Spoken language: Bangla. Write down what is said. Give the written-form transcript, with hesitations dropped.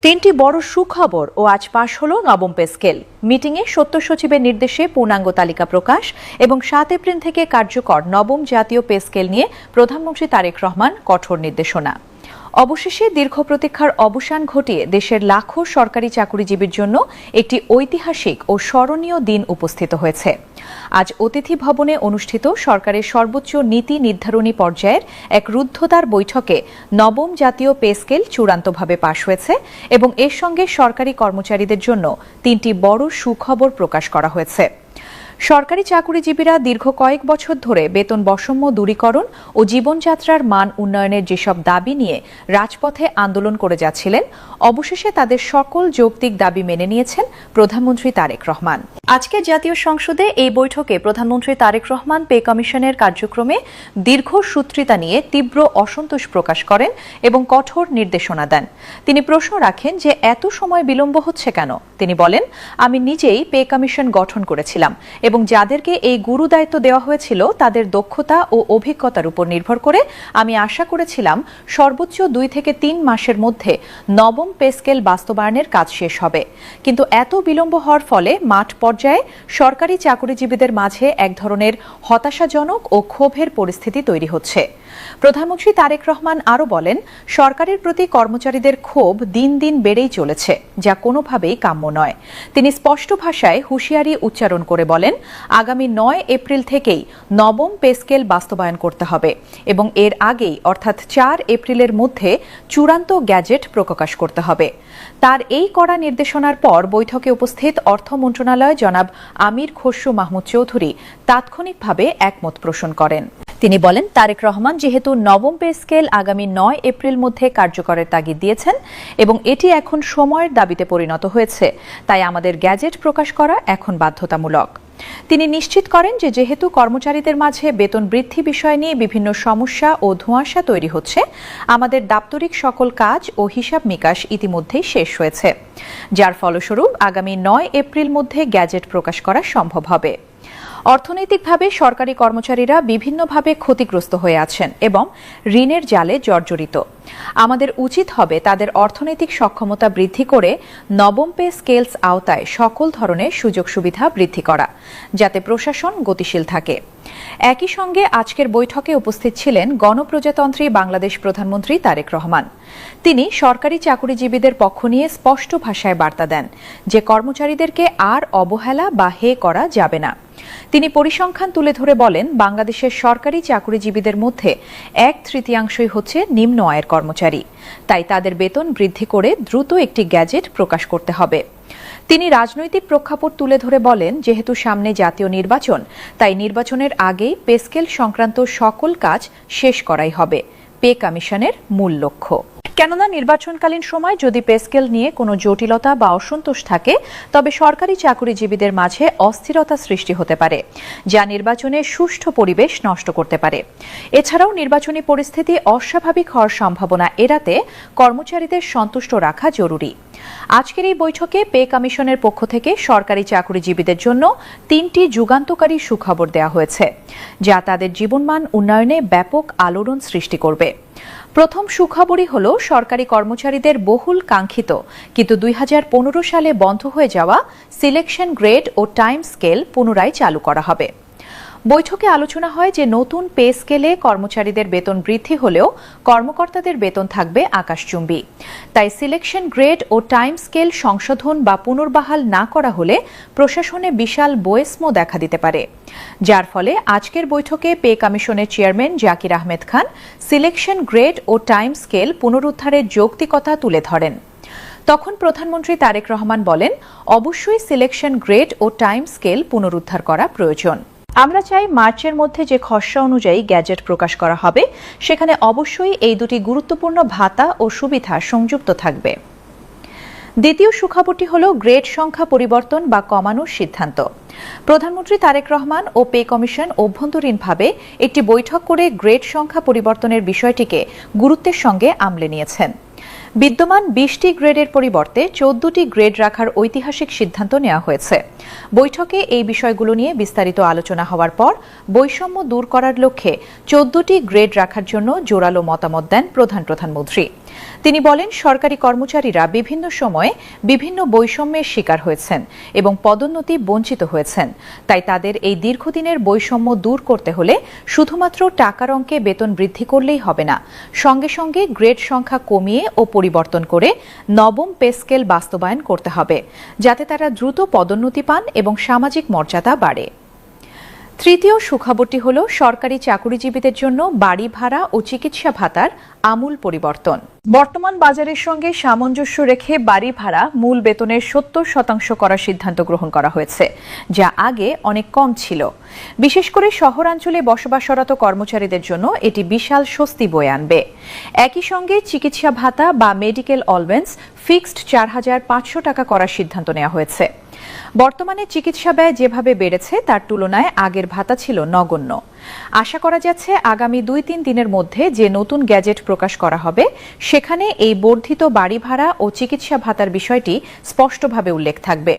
তিনটি বড় সুখবর ও আজ পাশ হলো নবম পে স্কেল। মিটিংয়ে সত্য সচিবের নির্দেশে পূর্ণাঙ্গ তালিকা প্রকাশ এবং ৭ এপ্রিল থেকে কার্যকর নবম জাতীয় পে স্কেল নিয়ে প্রধানমন্ত্রী তারেক রহমান কঠোর নির্দেশনা। অবশেষে দীর্ঘ প্রতীক্ষার অবসান ঘটিয়ে দেশের লাখো সরকারি চাকুরিজীবীর জন্য একটি ঐতিহাসিক ও স্মরণীয় দিন উপস্থিত হয়েছে। আজ অতিথি ভবনে অনুষ্ঠিত সরকারের সর্বোচ্চ নীতি নির্ধারণী পর্যায়ের এক রুদ্ধদ্বার বৈঠকে নবম জাতীয় পে স্কেল চূড়ান্তভাবে পাশ হয়েছে এবং এর সঙ্গে সরকারি কর্মচারীদের জন্য তিনটি বড় সুখবর প্রকাশ করা হয়েছে। সরকারি চাকুরিজীবীরা দীর্ঘ কয়েক বছর ধরে বেতন বৈষম্য দূরীকরণ ও জীবনযাত্রার মান উন্নয়নের যেসব দাবি নিয়ে রাজপথে আন্দোলন করে যাচ্ছিলেন, অবশেষে তাদের সকল যৌক্তিক দাবি মেনে নিয়েছেন প্রধানমন্ত্রী তারেক রহমান। আজকে জাতীয় সংসদে এই বৈঠকে প্রধানমন্ত্রী তারেক রহমান পে কমিশনের কার্যক্রমে দীর্ঘসূত্রিতা নিয়ে তীব্র অসন্তোষ প্রকাশ করেন এবং কঠোর নির্দেশনা দেন। তিনি প্রশ্ন রাখেন যে এত সময় বিলম্ব হচ্ছে কেন। তিনি বলেন, আমি নিজেই পে কমিশন গঠন করেছিলাম এবং যাদেরকে এই গুরু দায়িত্ব দেওয়া হয়েছিল তাদের দক্ষতা ও অভিজ্ঞতার উপর নির্ভর করে আমি আশা করেছিলাম সর্বোচ্চ 2 থেকে 3 মাসের মধ্যে নবম পে স্কেল বাস্তবায়নের কাজ শেষ হবে। কিন্তু এত বিলম্ব হওয়ার ফলে মাঠ পর্যায়ে সরকারি চাকুরিজীবীদের মাঝে এক ধরনের হতাশাজনক ও ক্ষোভের পরিস্থিতি তৈরি হচ্ছে। প্রধানমন্ত্রী তারেক রহমান আরও বলেন, সরকারের প্রতি কর্মচারীদের ক্ষোভ দিন দিন বেড়েই চলেছে, যা কোনোভাবেই কাম্য নয়। তিনি স্পষ্ট ভাষায় হুঁশিয়ারি উচ্চারণ করে বলেন, আগামী 9 এপ্রিল থেকেই নবম পে স্কেল বাস্তবায়ন করতে হবে এবং এর আগেই অর্থাৎ 4 এপ্রিলের মধ্যে চূড়ান্ত গ্যাজেট প্রকাশ করতে হবে। তার এই কড়া নির্দেশনার পর বৈঠকে উপস্থিত অর্থ মন্ত্রণালয় জনাব আমির খসরু মাহমুদ চৌধুরী তাৎক্ষণিকভাবে একমত পোষণ করেন। তিনি বলেন, তারেক রহমান যেহেতু নবম পে স্কেল আগামী 9 এপ্রিল মধ্যে কার্যকরের তাগিদ দিয়েছেন এবং এটি এখন সময়ের দাবিতে পরিণত হয়েছে, তাই আমাদের গ্যাজেট প্রকাশ করা এখন বাধ্যতামূলক। তিনি নিশ্চিত করেন যে যেহেতু কর্মচারীদের মাঝে বেতন বৃদ্ধি বিষয় নিয়ে বিভিন্ন সমস্যা ও ধোঁয়াশা তৈরি হচ্ছে, আমাদের দাপ্তরিক সকল কাজ ও হিসাব নিকাশ ইতিমধ্যেই শেষ হয়েছে, যার ফলস্বরূপ আগামী 9 এপ্রিল মধ্যে গ্যাজেট প্রকাশ করা সম্ভব হবে। অর্থনৈতিকভাবে সরকারি কর্মচারীরা বিভিন্নভাবে ক্ষতিগ্রস্ত হয়ে আছেন এবং ঋণের জালে জর্জরিত। আমাদের উচিত হবে তাদের অর্থনৈতিক সক্ষমতা বৃদ্ধি করে নবম পে স্কেলস আওতায় সকল ধরনের সুযোগ সুবিধা বৃদ্ধি করা, যাতে প্রশাসন গতিশীল থাকে। একই সঙ্গে আজকের বৈঠকে উপস্থিত ছিলেন গণপ্রজাতন্ত্রী বাংলাদেশ প্রধানমন্ত্রী তারেক রহমান। তিনি সরকারি চাকুরিজীবীদের পক্ষ নিয়ে স্পষ্ট ভাষায় বার্তা দেন যে কর্মচারীদেরকে আর অবহেলা বা হে করা যাবে না। তিনি পরিসংখ্যান তুলে ধরে বলেন, বাংলাদেশের সরকারি চাকুরিজীবীদের মধ্যে 1/3 হচ্ছে নিম্ন আয়ের কর্মচারী, তাই তাদের বেতন বৃদ্ধি করে দ্রুত একটি গ্যাজেট প্রকাশ করতে হবে। তিনি রাজনৈতিক প্রেক্ষাপট তুলে ধরে বলেন, যেহেতু সামনে জাতীয় নির্বাচন, তাই নির্বাচনের আগেই পে স্কেল সংক্রান্ত সকল কাজ শেষ করাই হবে পে কমিশনের মূল লক্ষ্য। কেননা নির্বাচনকালীন সময় যদি পে স্কেল নিয়ে কোনো জটিলতা বা অসন্তোষ থাকে, তবে সরকারি চাকুরিজীবীদের মাঝে অস্থিরতা সৃষ্টি হতে পারে, যা নির্বাচনের সুষ্ঠু পরিবেশ নষ্ট করতে পারে। এছাড়াও নির্বাচনী পরিস্থিতি অস্বাভাবিক হওয়ার সম্ভাবনা এড়াতে কর্মচারীদের সন্তুষ্ট রাখা জরুরি। আজকের এই বৈঠকে পে কমিশনের পক্ষ থেকে সরকারি চাকুরিজীবীদের জন্য 3টি যুগান্তকারী সুখবর দেওয়া হয়েছে, যা তাদের জীবনমান উন্নয়নে ব্যাপক আলোড়ন সৃষ্টি করবে। প্রথম সুখবরই হল, সরকারি কর্মচারীদের বহুল কাঙ্ক্ষিত কিন্তু 2015 সালে বন্ধ হয়ে যাওয়া সিলেকশন গ্রেড ও টাইম স্কেল পুনরায় চালু করা হবে। বৈঠকে আলোচনা হয় যে নতুন পে স্কেলে কর্মচারীদের বেতন বৃদ্ধি হলেও কর্মকর্তাদের বেতন থাকবে আকাশচুম্বী। তাই সিলেকশন গ্রেড ও টাইম স্কেল সংশোধন বা পুনর্বহাল না করা হলে প্রশাসনে বিশাল বৈষম্য দেখা দিতে পারে, যার ফলে আজকের বৈঠকে পে কমিশনের chairman Zakir Ahmed Khan selection grade ও টাইম স্কেল পুনরুদ্ধারের যৌক্তিকতা তুলে ধরেন। তখন প্রধানমন্ত্রী তারেক রহমান বলেন, অবশ্যই সিলেকশন গ্রেড ও টাইম স্কেল পুনরুদ্ধার করা প্রয়োজন। আমরা চাই মার্চের মধ্যে যে খসড়া অনুযায়ী গ্যাজেট প্রকাশ করা হবে, সেখানে অবশ্যই এই দুটি গুরুত্বপূর্ণ ভাতা ও সুবিধা সংযুক্ত থাকবে। দ্বিতীয় সুখবরটি হল গ্রেড সংখ্যা পরিবর্তন বা কমানোর সিদ্ধান্ত। প্রধানমন্ত্রী তারেক রহমান ও পে কমিশন অভ্যন্তরীণভাবে একটি বৈঠক করে গ্রেড সংখ্যা পরিবর্তনের বিষয়টিকে গুরুত্বের সঙ্গে আমলে নিয়েছেন। বিদ্যমান 20টি গ্রেডের পরিবর্তে 14টি গ্রেড রাখার ঐতিহাসিক সিদ্ধান্ত নেওয়া হয়েছে। বৈঠকে এই বিষয়গুলো নিয়ে বিস্তারিত আলোচনা হওয়ার পর বৈষম্য দূর করার লক্ষ্যে 14টি গ্রেড রাখার জন্য জোরালো মতামত দেন প্রধানমন্ত্রী। তিনি বলেন, সরকারি কর্মচারীরা বিভিন্ন সময়ে বিভিন্ন বৈষম্যের শিকার হয়েছেন এবং পদোন্নতি বঞ্চিত হয়েছেন। তাই তাদের এই দীর্ঘদিনের বৈষম্য দূর করতে হলে শুধুমাত্র টাকার অঙ্কে বেতন বৃদ্ধি করলেই হবে না, সঙ্গে সঙ্গে গ্রেড সংখ্যা কমিয়ে ও পরিবর্তন করে নবম পে স্কেল বাস্তবায়ন করতে হবে, যাতে তারা দ্রুত পদোন্নতি পান এবং সামাজিক মর্যাদা বাড়ে। তৃতীয় সুখবরটি হল, সরকারি চাকুরিজীবীদের জন্য বাড়ি ভাড়া ও চিকিৎসা ভাতার আমূল পরিবর্তন। বর্তমান বাজারের সঙ্গে সামঞ্জস্য রেখে বাড়ি ভাড়া মূল বেতনের 70% করার সিদ্ধান্ত গ্রহণ করা হয়েছে, যা আগে অনেক কম ছিল। বিশেষ করে শহরাঞ্চলে বসবাসরত কর্মচারীদের জন্য এটি বিশাল স্বস্তি বয়ে আনবে। একই সঙ্গে চিকিৎসা ভাতা বা মেডিকেল অ্যালাওয়েন্স ফিক্সড 4,500 টাকা করার সিদ্ধান্ত নেওয়া হয়েছে। বর্তমানে চিকিৎসা ব্যয় যেভাবে বেড়েছে তার তুলনায় আগের ভাতা ছিল নগণ্য। আশা করা যাচ্ছে আগামী 2-3 দিনের মধ্যে যে নতুন গ্যাজেট প্রকাশ করা হবে সেখানে এই বর্ধিত বাড়ি ভাড়া ও চিকিৎসা ভাতার বিষয়টি স্পষ্টভাবে উল্লেখ থাকবে।